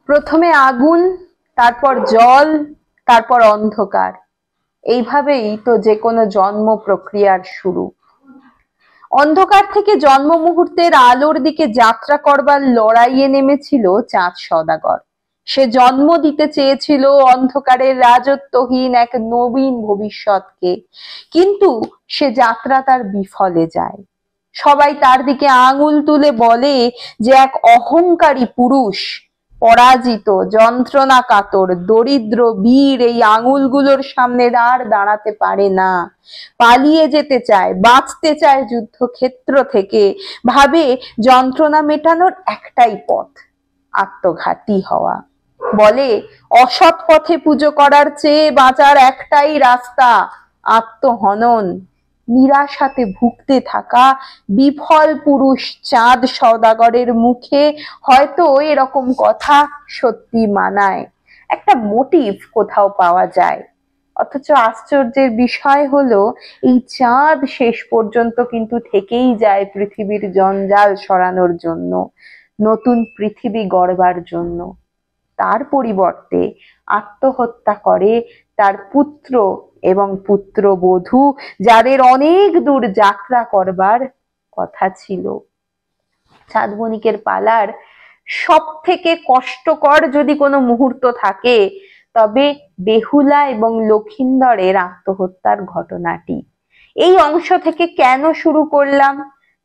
প্রথমে আগুন, তারপর জল, তারপর অন্ধকার। এইভাবেই তো যে কোনো জন্ম প্রক্রিয়ার শুরু। অন্ধকার থেকে জন্ম মুহূর্তের আলোর দিকে যাত্রা করবার লড়াইয়ে নেমেছিল চাঁদ সওদাগর। সে জন্ম দিতে চেয়েছিল অন্ধকারের রাজত্বহীন এক নবীন ভবিষ্যৎকে, কিন্তু সে যাত্রা তার বিফলে যায়। সবাই তার দিকে আঙুল তুলে বলে যে এক অহংকারী পুরুষ, পরাজিত, যন্ত্রণা কাতর, দরিদ্র বীর এই আঙুলগুলোর সামনে আর দাঁড়াতে পারে না। পালিয়ে যেতে চায়, বাঁচতে চায় যুদ্ধক্ষেত্র থেকে, ভাবে যন্ত্রণা মেটানোর একটাই পথ, আত্মঘাতী হওয়া। বলে অসৎ পথে পুজো করার চেয়ে বাঁচার একটাই রাস্তা, আত্মহনন। নিরাশাতে ভুগতে থাকা বিফল পুরুষ চাঁদ সওদাগরের মুখে হয়তো এরকম কথা সত্যি মানায়, একটা মোটিভ কোথাও পাওয়া যায়। অথচ আশ্চর্যের বিষয় হলো এই চাঁদ শেষ পর্যন্ত কিন্তু থেকেই যায় পৃথিবীর জঞ্জাল সরানোর জন্য, নতুন পৃথিবী গড়বার জন্য। তার পরিবর্তে আত্মহত্যা করে তার পুত্র এবং পুত্রবধূ, যাদের অনেক দূর যাত্রা করবার কথা ছিল। চাঁদ বণিকের পালার সব থেকে কষ্টকর যদি কোনো মুহূর্ত থাকে, তবে বেহুলা এবং লক্ষিন্দরের আত্মহত্যার ঘটনাটি। এই অংশ থেকে কেন শুরু করলাম?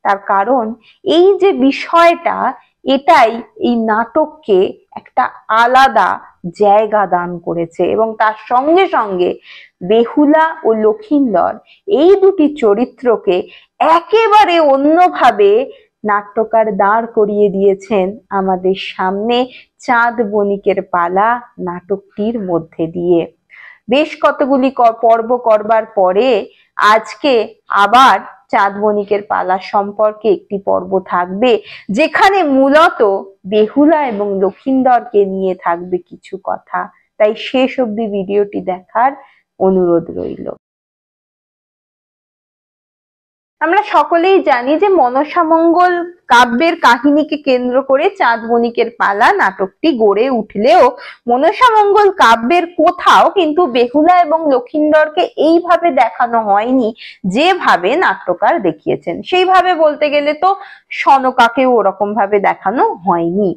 তার কারণ এই যে বিষয়টা, এটাই এই নাটককে একটা আলাদা জায়গা দান করেছে, এবং তার সঙ্গে সঙ্গে বেহুলা ও লক্ষিন্দর এই দুটি চরিত্রকে একেবারে অন্যভাবে নাট্যকার দাঁড় করিয়ে দিয়েছেন আমাদের সামনে চাঁদ বণিকের পালা নাটকটির মধ্যে দিয়ে। বেশ কতগুলি পর্ব করবার পরে আজকে আবার চাঁদ বণিকের পালা সম্পর্কে একটি পর্ব থাকবে, যেখানে মূলত বেহুলা এবং লক্ষিন্দরকে নিয়ে থাকবে কিছু কথা। তাই শেষ অবধি ভিডিওটি দেখার অনুরোধ রইল। আমরা সকলেই জানি যে মনসামঙ্গল কাব্যের কাহিনীকে কেন্দ্র করে চাঁদ বণিকের পালা নাটকটি গড়ে উঠলেও মনসামঙ্গল কাব্যের কোথাও কিন্তু বেহুলা এবং লক্ষিন্দরকে এইভাবে দেখানো হয়নি যেভাবে নাট্যকার দেখিয়েছেন। সেইভাবে বলতে গেলে তো সনকাকেও ওরকম ভাবে দেখানো হয়নি।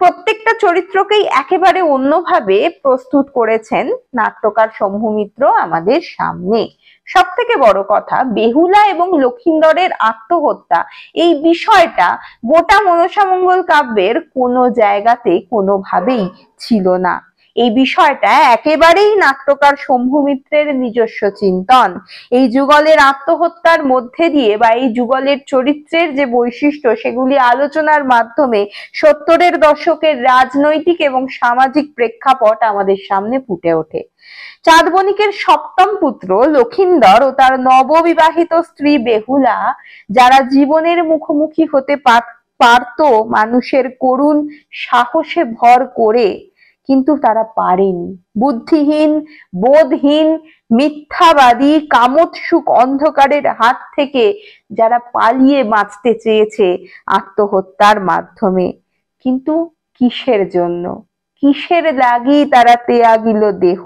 প্রত্যেকটা চরিত্রকেই একেবারে অন্যভাবে প্রস্তুত করেছেন নাট্যকার শম্ভু মিত্র আমাদের সামনে। সব থেকে বড় কথা, বেহুলা এবং লক্ষিন্দরের আত্মহত্যা এই বিষয়টা গোটা মনসামঙ্গল কাব্যের কোনো জায়গাতে কোনোভাবেই ছিল না। এই বিষয়টা একেবারেই নাট্যকার শম্ভু মিত্রের নিজস্ব চিন্তন। এই যুগলের আত্মহত্যার মধ্যে দিয়ে বা এই যুগলের চরিত্রের যে বৈশিষ্ট্য, সেগুলি আলোচনার মাধ্যমে 70-এর দশকের রাজনৈতিক এবং সামাজিক প্রেক্ষাপট আমাদের সামনে ফুটে ওঠে। চাঁদ বণিকের সপ্তম পুত্র লক্ষিন্দর ও তার নববিবাহিত স্ত্রী বেহুলা, যারা জীবনের মুখোমুখি হতে পারত মানুষের করুণ সাহসে ভর করে, কিন্তু তারা পারেনি। বুদ্ধিহীন, বোধহীন, মিথ্যাবাদী, কামোৎসুক অন্ধকারের হাত থেকে যারা পালিয়ে বাঁচতে চেয়েছে আত্মহত্যার মাধ্যমে, কিন্তু কিসের জন্য, কিসের লাগি তারা ত্যাগিল দেহ?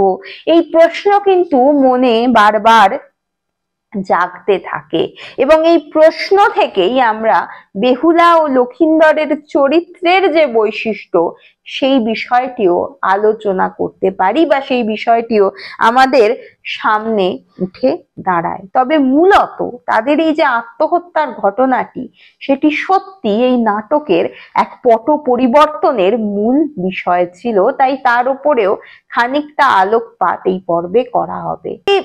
এই প্রশ্ন কিন্তু মনে বারবার জাগতে থাকে, এবং এই প্রশ্ন থেকেই আমরা বেহুলা ও লক্ষিন্দরের চরিত্রের যে বৈশিষ্ট্য, সেই বিষয়টিও আলোচনা করতে পারি বা সেই বিষয়টিও আমাদের সামনে উঠে দাঁড়ায়। তবে মূলত তাদের এই যে আত্মহত্যার ঘটনাটি, সেটি সত্যি এই নাটকের এক পট পরিবর্তনের মূল বিষয় ছিল। তাই তার উপরেও খানিকটা আলোকপাত এই পর্বে করা হবে। এই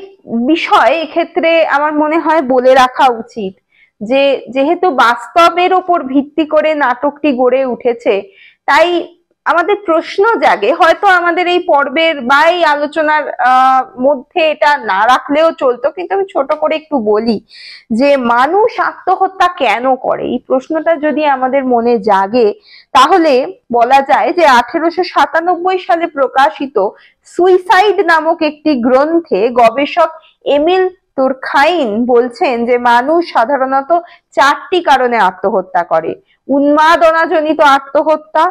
বিষয় এক্ষেত্রে আমার মনে হয় বলে রাখা উচিত যে যেহেতু বাস্তবের ওপর ভিত্তি করে নাটকটি গড়ে উঠেছে, তাই আমাদের প্রশ্ন জাগে, হয়তো আমাদের এই পর্বের বা এই আলোচনার মধ্যে এটা না রাখলেও চলতো, কিন্তু আমি ছোট করে একটু বলি যে মানুষ আত্মহত্যা কেন করে, এই প্রশ্নটা যদি আমাদের মনে জাগে, তাহলে বলা যায় যে 1897 সালে প্রকাশিত সুইসাইড নামক একটি গ্রন্থে গবেষক এমিল তুরখাইন বলছেন যে মানুষ সাধারণত 4টি কারণে আত্মহত্যা করে: উন্মাদনাজনিত আত্মহত্যা,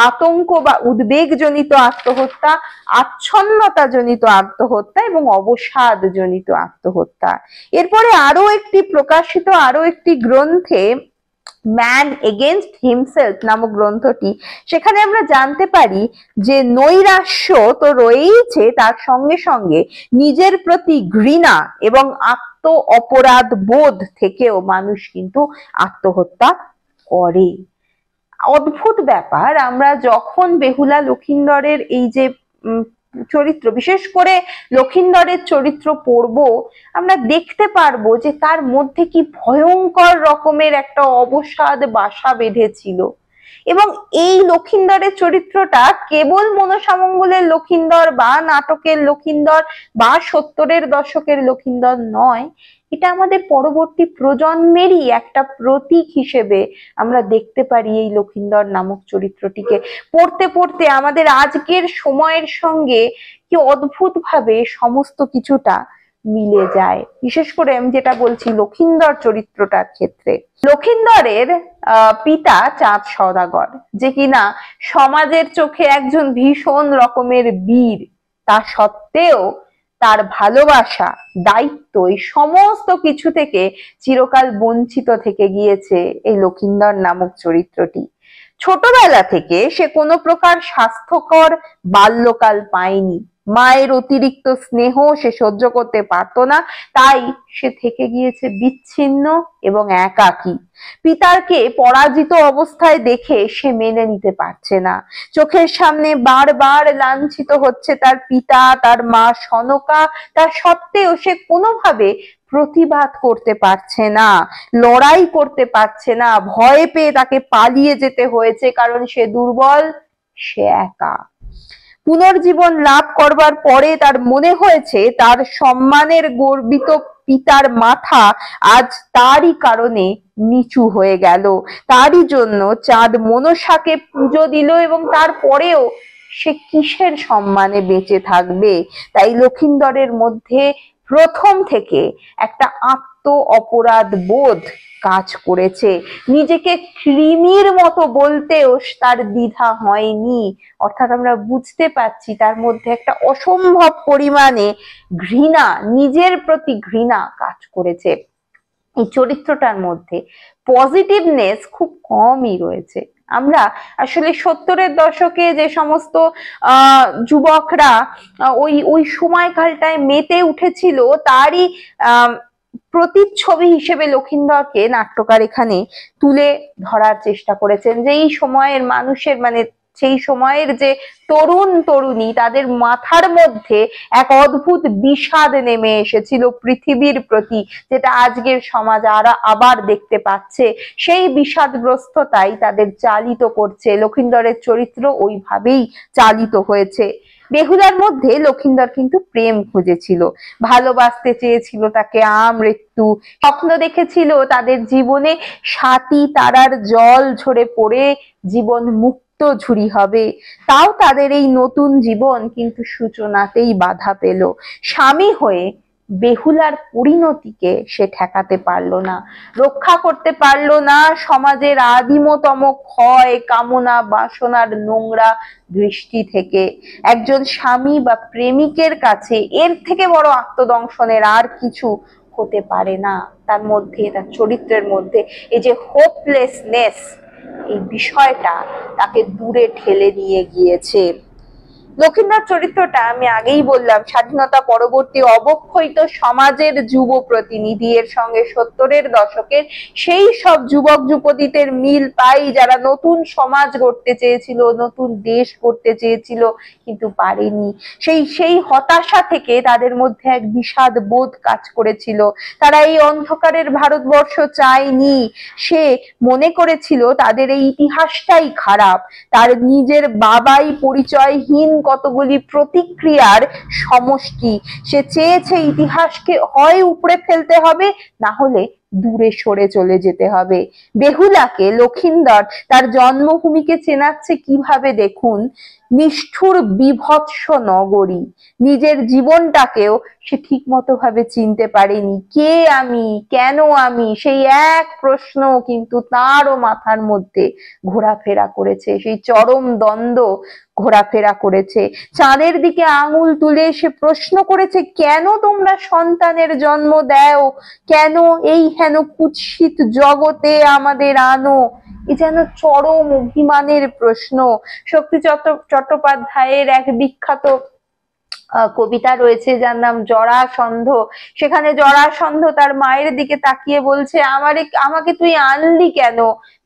আতঙ্ক বা উদ্বেগজনিত আত্মহত্যা, আচ্ছন্নতাজনিত আত্মহত্যা এবং অবসাদজনিত আত্মহত্যা। এরপরে প্রকাশিত আরো একটি গ্রন্থে, ম্যান এগেইনস্ট হিমসেলফ নামক গ্রন্থটি, সেখানে আমরা জানতে পারি যে নৈরাশ্য তো রয়েইছে, তার সঙ্গে সঙ্গে নিজের প্রতি ঘৃণা এবং আত্ম অপরাধ বোধ থেকেও মানুষ কিন্তু আত্মহত্যা করে। অদ্ভুত ব্যাপার, আমরা যখন বেহুলা লক্ষিন্দরের এই যে চরিত্র, বিশেষ করে লক্ষিন্দরের চরিত্র পড়ব, আমরা দেখতে পারবো যে তার মধ্যে কি ভয়ঙ্কর রকমের একটা অবসাদ বাসা বেঁধেছিল। এবং এই লক্ষিন্দরের চরিত্রটা কেবল মনসামঙ্গলের লক্ষিন্দর বা নাটকের লক্ষিন্দর বা 70-এর দশকের লক্ষিন্দর নয়, এটা আমাদের পরবর্তী প্রজন্মেরই একটা প্রতীক হিসেবে আমরা দেখতে পারি এই লক্ষিন্দর নামক চরিত্রটিকে। পড়তে পড়তে আমাদের আজকের সময়ের সঙ্গে কি অদ্ভুত ভাবে সমস্ত কিছুটা মিলে যায়। বিশেষ করে আমি যেটা বলছি লক্ষিন্দর চরিত্রটার ক্ষেত্রে, লক্ষিন্দরের পিতা চাঁদ সওদাগর, যে কিনা সমাজের চোখে একজন ভীষণ রকমের বীর, তা সত্ত্বেও তার ভালোবাসা, দায়িত্ব, এই সমস্ত কিছু থেকে চিরকাল বঞ্চিত থেকে গিয়েছে এই লক্ষিন্দর নামক চরিত্রটি। ছোটবেলা থেকে সে কোনো প্রকার স্বাস্থ্যকর বাল্যকাল পায়নি। মায়ের অতিরিক্ত স্নেহ সে সহ্য করতে পারতো না, তাই সে থেকে গিয়েছে বিচ্ছিন্ন এবং একাকী। পিতাকে পরাজিত অবস্থায় দেখে সে মেনে নিতে পারছে না। চোখের সামনে বারবার লাঞ্ছিত হচ্ছে তার পিতা, তার মা সনকা, তা সত্ত্বেও সে কোনোভাবে প্রতিবাদ করতে পারছে না, লড়াই করতে পারছে না। ভয় পেয়ে তাকে পালিয়ে যেতে হয়েছে, কারণ সে দুর্বল, সে একা। পুনর্জীবন লাভ করবার পরে তার মনে হয়েছে তার সম্মানের গর্বিত পিতার মাথা আজ তারই কারণে নিচু হয়ে গেল। তারই জন্য চাঁদ মনসাকে পুজো দিল, এবং তারপরেও সে কিসের সম্মানে বেঁচে থাকবে? তাই লক্ষিন্দরের মধ্যে প্রথম থেকে একটা আত্ম অপরাধ বোধ কাজ করেছে। নিজেকে কৃমির মতো বলতেও তার দ্বিধা হয়নি। অর্থাৎ আমরা বুঝতে পারছি তার মধ্যে একটা অসম্ভব পরিমাণে ঘৃণা, নিজের প্রতি ঘৃণা কাজ করেছে। এই চরিত্রটার মধ্যে পজিটিভনেস খুব কমই রয়েছে। আমরা আসলে 70-এর দশকে যে সমস্ত যুবকরা ওই সময়কালটায় মেতে উঠেছিল, তারই প্রতিচ্ছবি হিসেবে লক্ষিন্দরকে নাট্যকার এখানে তুলে ধরার চেষ্টা করেছেন। যে এই সময়ের মানুষের, মানে সেই সময়ের যে তরুণ তরুণী, তাদের মাথার মধ্যে এক অদ্ভুত বিষাদ নেমে এসেছিল পৃথিবীর প্রতি, যেটা আজকের সমাজ আবার দেখতে পাচ্ছে। সেই বিষাদগ্রস্ততাই তাদের চালিত করছে। লক্ষিন্দরের চরিত্র ওইভাবেই চালিত হয়েছে। বেহুলার মধ্যে লক্ষিন্দর কিন্তু প্রেম খুঁজেছিল, ভালোবাসতে চেয়েছিল তাকে আমৃত্যু, স্বপ্ন দেখেছিল তাদের জীবনে 7টি তারার জল ঝরে পড়ে জীবন মুক্ত ঝুরি হবে। তাও তাদের এই নতুন জীবন কিন্তু সূচনাতেই বাধা পেল। স্বামী হয়ে বেহুলার পরিণতিকে সে ঠেকাতে পারলো না, রক্ষা করতে পারলো না সমাজের আদিমতম ক্ষয়, কামনা, বাসনার নোংরা দৃষ্টি থেকে। একজন স্বামী বা প্রেমিকের কাছে এর থেকে বড় আত্মদংশনের আর কিছু হতে পারে না। তার মধ্যে, তার চরিত্রের মধ্যে এই যে হোপলেসনেস, এই বিষয়টা তাকে দূরে ঠেলে নিয়ে গিয়েছে। লক্ষিন্দর চরিত্রটা আমি আগেই বললাম স্বাধীনতা পরবর্তী অবক্ষয়িত সমাজের যুব প্রতিনিধি। এর সঙ্গে 70-এর দশকের সেই সব যুবক যুবতীদের মিল পাই যারা নতুন সমাজ গড়তে চেয়েছিল, নতুন দেশ গড়তে চেয়েছিল, কিন্তু পারেনি। সেই হতাশা থেকে তাদের মধ্যে এক বিষাদ বোধ কাজ করেছিল। তারা এই অন্ধকারের ভারতবর্ষ চায়নি। সে মনে করেছিল তাদের এই ইতিহাসটাই খারাপ, তার নিজের বাবাই পরিচয়হীন কতগুলি প্রতিক্রিয়ার সমষ্টি। সে চেয়েছে ইতিহাসকে হয় উপড়ে ফেলতে হবে, না হলে দূরে সরে চলে যেতে হবে। বেহুলাকে লক্ষিন্দর তার জন্মভূমিকে চেনাচ্ছে কিভাবে দেখুন, নিষ্ঠুর বিভৎস নগরী, নিজের জীবনটাকেও সে ঠিক মতো ভাবে চিনতে পারেনি কে আমি, কেন আমি, সেই এক প্রশ্ন কিন্তু তারও মাথার মধ্যে ঘোরাফেরা করেছে, সেই চরম দ্বন্দ্ব ঘোরাফেরা করেছে। চাঁদের দিকে আঙুল তুলে সে প্রশ্ন করেছে, কেন তোমরা সন্তানের জন্ম দাও, কেন এই হেন কুৎসিত জগতে আমাদের আনো? এ যেন চরম অভিমানের প্রশ্ন। শক্তি চট্টোপাধ্যায়ের এক বিখ্যাত কবিতা রয়েছে যার নাম জরাসন্ধ। সেখানে জরাসন্ধ তার মায়ের দিকে তাকিয়ে বলছে, আমাকে তুই আনলি কেন,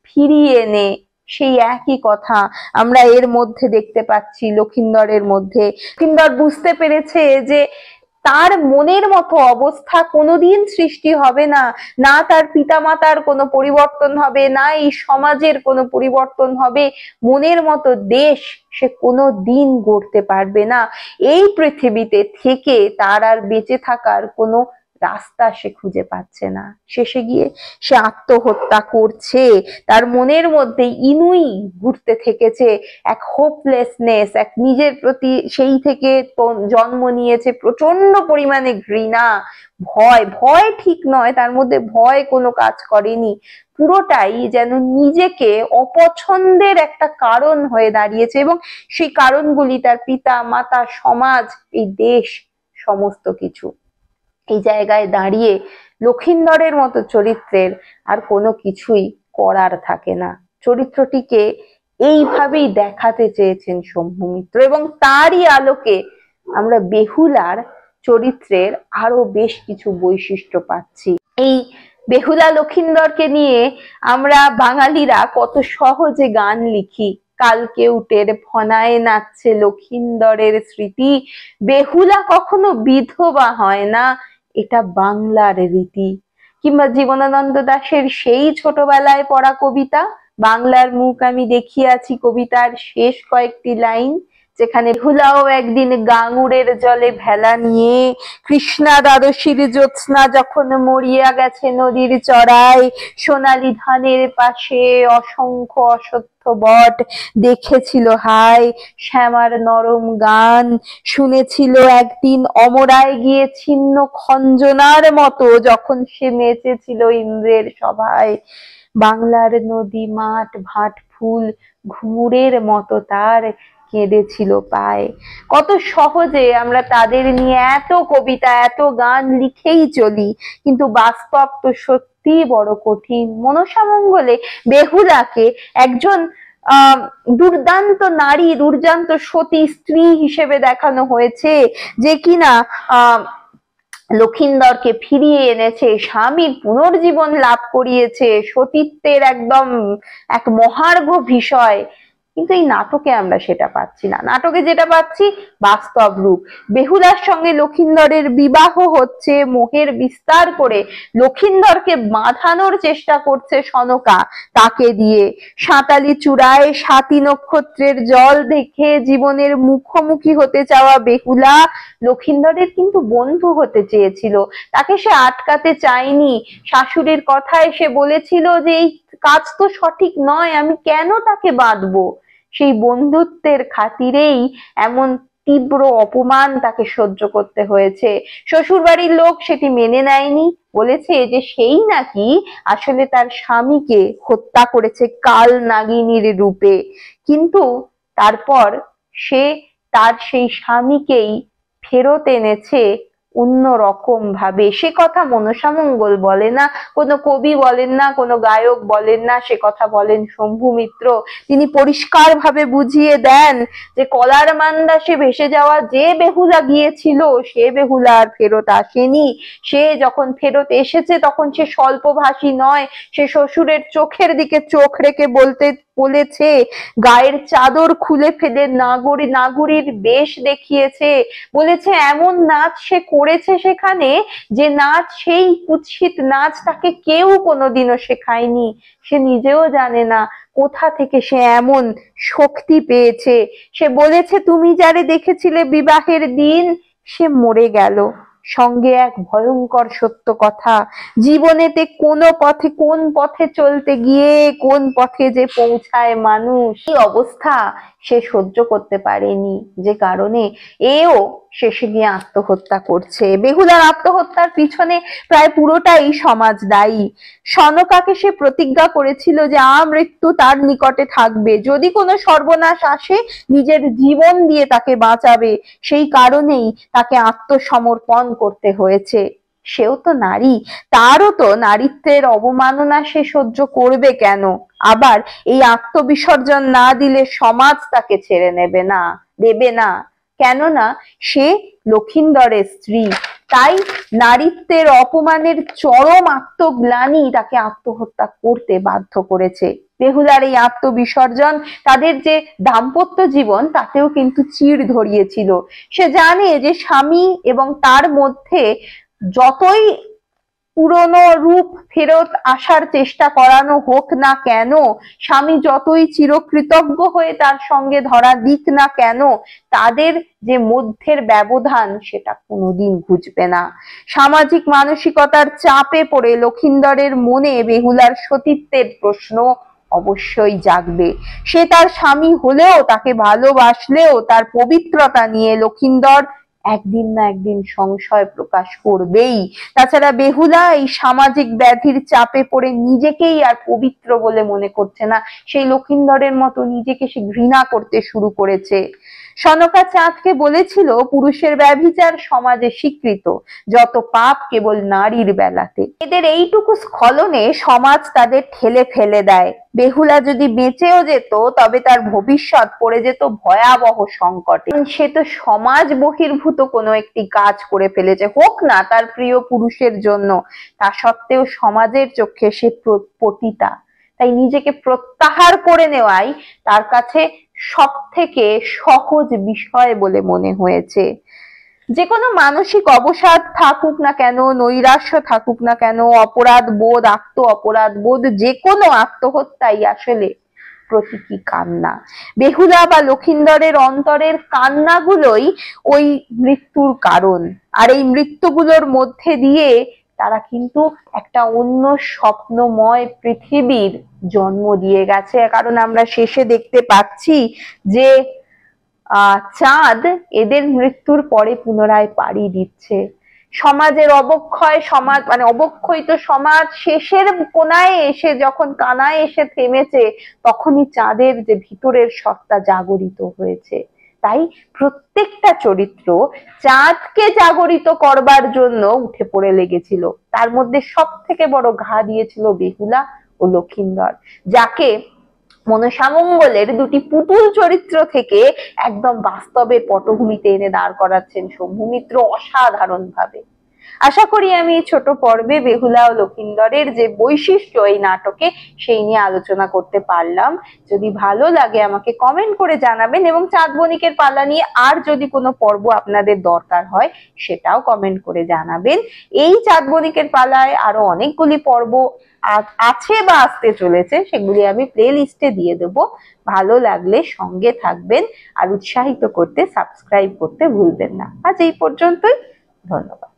ফিরিয়ে নে। সেই একই কথা আমরা এর মধ্যে দেখতে পাচ্ছি, লক্ষিন্দরের মধ্যে। লক্ষিন্দর বুঝতে পেরেছে যে তার মনের মতো অবস্থা কোনোদিন সৃষ্টি হবে না, না তার পিতামাতার কোনো পরিবর্তন হবে, না এই সমাজের কোনো পরিবর্তন হবে, মনের মতো দেশ সে কোনো দিন গড়তে পারবে না। এই পৃথিবীতে থেকে তার আর বেঁচে থাকার কোনো রাস্তা সে খুঁজে পাচ্ছে না। শেষে গিয়ে সে আত্মহত্যা করছে। তার মনের মধ্যে ইনুই ঘুরতে থেকেছে, এক হোপলেসনেস, এক নিজের প্রতি সেই থেকে জন্ম নিয়েছে প্রচন্ড পরিমাণে ঘৃণা, ভয়। ভয় ঠিক নয়, তার মধ্যে ভয় কোনো কাজ করেনি, পুরোটাই যেন নিজেকে অপছন্দের একটা কারণ হয়ে দাঁড়িয়েছে। এবং সেই কারণগুলি তার পিতা মাতা, সমাজ, এই দেশ, সমস্ত কিছু। এই জায়গায় দাঁড়িয়ে লক্ষিন্দরের মতো চরিত্রের আর কোনো কিছুই করার থাকে না। চরিত্রটিকে এইভাবেই দেখাতে চেয়েছেন শম্ভু মিত্র, এবং তারই আলোকে আমরা বেহুলার চরিত্রের আরো বেশ কিছু বৈশিষ্ট্য পাচ্ছি। এই বেহুলা লক্ষিন্দরকে নিয়ে আমরা বাঙালিরা কত সহজে গান লিখি। কালকে উটের ফনায় নাচছে লক্ষিন্দরের স্মৃতি, বেহুলা কখনো বিধবা হয় না, এটা বাংলার রীতি। কিংবা জীবনানন্দ দাশের সেই ছোটবেলায় পড়া কবিতা বাংলার মুখ আমি দেখিয়াছি, কবিতার শেষ কয়েকটি লাইন, যেখানে বেহুলাও একদিন গাঙুরের জলে ভেলা নিয়ে, কৃষ্ণা দ্বাদশীর জ্যোৎস্না যখন মরিয়া গেছে নদীর চড়ায়, সোনালী ধানের পাশে অসংখ্য অশ্বত্থ বট দেখেছিল হায়, শ্যামার নরম গান শুনেছিল একদিন, অমরায় গিয়ে ছিন্ন খঞ্জনার মতো যখন সে নেচেছিল ইন্দ্রের সভায়, বাংলার নদী মাঠ ভাট ফুল ঘুঙুরের মতো তার কেঁদেছিল পায়। কত সহজে আমরা তাদের নিয়ে এত কবিতা, এত গান লিখেই চলি, কিন্তু বাস্তব তো সত্যি বড় কঠিন। মনসামঙ্গলে বেহুলাকে একজন দুর্দান্ত নারী, দুর্দান্ত সতী স্ত্রী হিসেবে দেখানো হয়েছে, যে কিনা লক্ষিন্দরকে ফিরিয়ে এনেছে, স্বামীর পুনর্জীবন লাভ করিয়েছে, সতীত্বের একদম এক মহার্ঘ বিষয়। কিন্তু এই নাটকে আমরা সেটা পাচ্ছি না। নাটকে যেটা পাচ্ছি বাস্তব রূপ। বেহুলার সঙ্গে লক্ষিন্দরের বিবাহ হচ্ছে, মোহের বিস্তার করে লক্ষিন্দরকে বাঁধানোর চেষ্টা করছে সনকা তাকে দিয়ে। সাঁতালি চূড়ায় সাতী নক্ষত্রের জল দেখে জীবনের মুখোমুখি হতে চাওয়া বেহুলা লক্ষিন্দরের কিন্তু বন্ধু হতে চেয়েছিল, তাকে সে আটকাতে চায়নি। শাশুড়ির কথায় সে বলেছিল যে এই কাজ তো সঠিক নয়, আমি কেন তাকে বাঁধবো। সেই বন্ধুত্বের খাতিরেই এমন তীব্র অপমান তাকে সহ্য করতে হয়েছে। শ্বশুর বাড়ির লোক সেটি মেনে নেয়নি, বলেছে যে সেই নাকি আসলে তার স্বামীকে হত্যা করেছে কাল নাগিনীর রূপে। কিন্তু তারপর সে তার সেই স্বামীকেই ফেরত এনেছে অন্য রকম ভাবে। সে কথা মনসামঙ্গল বলে না, কোনো কবি বলেন না, কোনো গায়ক বলেন না, সে কথা বলেন শম্ভু মিত্র। তিনি পরিষ্কার ভাবে বুঝিয়ে দেন যে কলার মান্দাসে ভেসে যাওয়া যে বেহুলা গিয়েছিল সে বেহুলা আর ফেরত আসেনি। সে যখন ফেরত এসেছে তখন সে স্বল্পভাষী নয়, সে শ্বশুরের চোখের দিকে চোখ রেখে বলেছে, গায়ের চাদর খুলে ফেলে নাগরীর বেশ দেখিয়েছে, বলেছে এমন নাচ সে করেছে সেখানে যে নাচ, সেই কুৎসিত নাচ তাকে কেউ কোনোদিনও শেখায়নি। সে নিজেও জানে না কোথা থেকে সে এমন শক্তি পেয়েছে। সে বলেছে তুমি যারে দেখেছিলে বিবাহের দিন সে মরে গেল, সঙ্গে এক ভয়ঙ্কর সত্য কথা, জীবনেতে কোন পথে চলতে গিয়ে কোন পথে যে পৌঁছায় মানুষ, এই অবস্থা সে সহ্য করতে পারেনি, যে কারণে এও শেষে গিয়ে আত্মহত্যা করছে। বেহুলার আত্মহত্যার পিছনে প্রায় পুরোটাই সমাজ দায়ী। সনকাকে সে প্রতিজ্ঞা করেছিল যে আমৃত্যু তার নিকটে থাকবে, যদি কোনো সর্বনাশ আসে নিজের জীবন দিয়ে তাকে বাঁচাবে, সেই কারণেই তাকে আত্মসমর্পণ করতে হয়েছে। সেও তো নারী, তারও তো নারীত্বের অবমাননা সে সহ্য করবে কেন? আবার এই আত্মবিসর্জন না দিলে সমাজ তাকে ছেড়ে দেবে না, কেননা সে লক্ষিন্দরের স্ত্রী। তাই নারীত্বের অপমানের চরম আত্মগ্লানি তাকে আত্মহত্যা করতে বাধ্য করেছে। বেহুলার এই আত্মবিসর্জন তাদের যে দাম্পত্য জীবন তাতেও কিন্তু চিড় ধরিয়েছিল। সে জানে যে স্বামী এবং তার মধ্যে যতই পুরনো রূপ ফেরত আসার চেষ্টা করানো হোক না কেন, স্বামী যতই চিরকৃতজ্ঞ হয়ে তার সঙ্গে ধরা দিক না কেন, তাদের যে মধ্যের ব্যবধান সেটা কোনোদিন ঘুচবে না। সামাজিক মানসিকতার চাপে পড়ে লক্ষিন্দরের মনে বেহুলার সতীত্বের প্রশ্ন অবশ্যই জাগবে। সে তার স্বামী হলেও, তাকে ভালোবাসলেও তার পবিত্রতা নিয়ে লক্ষিন্দর একদিন না একদিন সংশয় প্রকাশ করবেই। তাছাড়া বেহুলা এই সামাজিক ব্যাধির চাপে পড়ে নিজেকেই আর পবিত্র বলে মনে করছে না, সেই লক্ষিন্দরের মতো নিজেকে সে ঘৃণা করতে শুরু করেছে। সনকা চাঁদকে বলেছিল, পুরুষের ব্যভিচার সমাজে স্বীকৃত, যত পাপ কেবল নারীর বেলাতে। এদের এইটুকু স্খলনে সমাজ তাদের ঠেলে ফেলে দেয়। বেহুলা যদি বেঁচেও যেত তবে তার ভবিষ্যৎ পড়ে যেত ভয়াবহ সংকটে। সে তো সমাজ বহির্ভূত কোনো একটি কাজ করে ফেলেছে, হোক না তার প্রিয় পুরুষের জন্য, তা সত্ত্বেও সমাজের চোখে সে পতিতা। তাই নিজেকে প্রত্যাহার করে নেওয়াই তার কাছে সব থেকে সহজ বিষয় বলে মনে হয়েছে। যে কোনো মানসিক অবসাদ থাকুক না কেন, নৈরাশ্য থাকুক না কেন, অপরাধ বোধ, অপরাধ বোধ, যে কোনো আত্মহত্যাই আসলে প্রতীকী কান্না। বেহুলা বা লক্ষিন্দরের অন্তরের কান্নাগুলোই ওই মৃত্যুর কারণ। আর এই মৃত্যুগুলোর মধ্যে দিয়ে তারা কিন্তু একটা অন্য স্বপ্নময় পৃথিবীর জন্ম দিয়ে গেছে। কারণ আমরা শেষে দেখতে পাচ্ছি যে চাঁদ এদের মৃত্যুর পরে পুনরায় পাড়ি দিচ্ছে। সমাজের অবক্ষয়, অবক্ষয়িত সমাজ শেষের কোনায় এসে যখন কানায় এসে থেমেছে, তখনই চাঁদের যে ভিতরের সত্তা জাগরিত হয়েছে। তাই প্রত্যেকটা চরিত্র চাঁদকে জাগরিত করবার জন্য উঠে পড়ে লেগেছিল। তার মধ্যে সব থেকে বড় ঘা দিয়েছিল বেহুলা ও লক্ষিন্দর, যাকে মনসামঙ্গলের দুটি পুতুল চরিত্র থেকে একদম বাস্তবের পটভূমিতে এনে দাঁড় করাচ্ছেন শম্ভু মিত্র অসাধারণ ভাবে। আশা করি আমি ছোট পর্বে বেহুলা ও লক্ষিন্দরের যে বৈশিষ্ট্য এই নাটকে, সেই নিয়ে আলোচনা করতে পারলাম। যদি ভালো লাগে আমাকে কমেন্ট করে জানাবেন, এবং চাঁদ বণিকের পালা নিয়ে আর যদি কোনো পর্ব আপনাদের দরকার হয় সেটাও কমেন্ট করে জানাবেন। এই চাঁদ বণিকের পালায় আরো অনেকগুলি পর্ব আছে বা আসতে চলেছে, সেগুলি আমি প্লে লিস্টে দিয়ে দেবো। ভালো লাগলে সঙ্গে থাকবেন, আর উৎসাহিত করতে সাবস্ক্রাইব করতে ভুলবেন না। আজ এই পর্যন্তই, ধন্যবাদ।